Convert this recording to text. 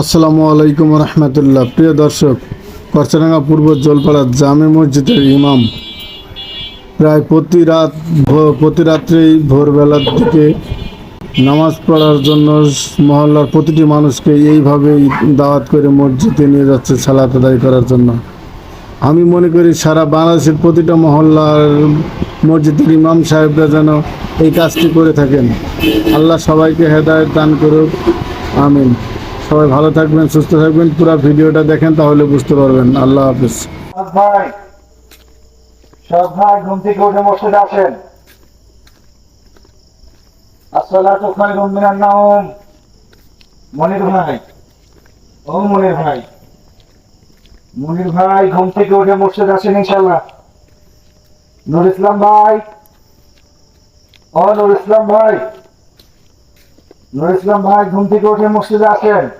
আসসালামু আলাইকুম রহমতুল্লাহ। প্রিয় দর্শক, করচনাঙ্গা পূর্ব জলপাড়া জামে মসজিদের ইমাম প্রায় প্রতি রাত্রেই ভোরবেলার দিকে নামাজ পড়ার জন্য মহল্লার প্রতিটি মানুষকে এইভাবেই দাওয়াত করে মসজিদে নিয়ে যাচ্ছে সালাত আদায় করার জন্য। আমি মনে করি সারা বাংলাদেশের প্রতিটা মহল্লার মসজিদের ইমাম সাহেবরা যেন এই কাজটি করে থাকেন। আল্লাহ সবাইকে হেদায়েত দান করুক, আমিন। সবাই ভালো থাকবেন, সুস্থ থাকবেন। পুরো ভিডিওটা দেখেন, তাহলে বুঝতে পারবেন। আল্লাহ হাফিজ। ভাই, সব ভাই ঘুম থেকে উঠে মসজিদে আসেন। আসসালাতু খায়রুম মিনান নাওম। মনির ভাই, ও মনির ভাই, মনির ভাই ঘুম থেকে উঠে মসজিদে আসেন ইনশাআল্লাহ। নুর ইসলাম ভাই, ও নুর ইসলাম ভাই, নুর ইসলাম ভাই ঘুম থেকে উঠে মসজিদে আসেন।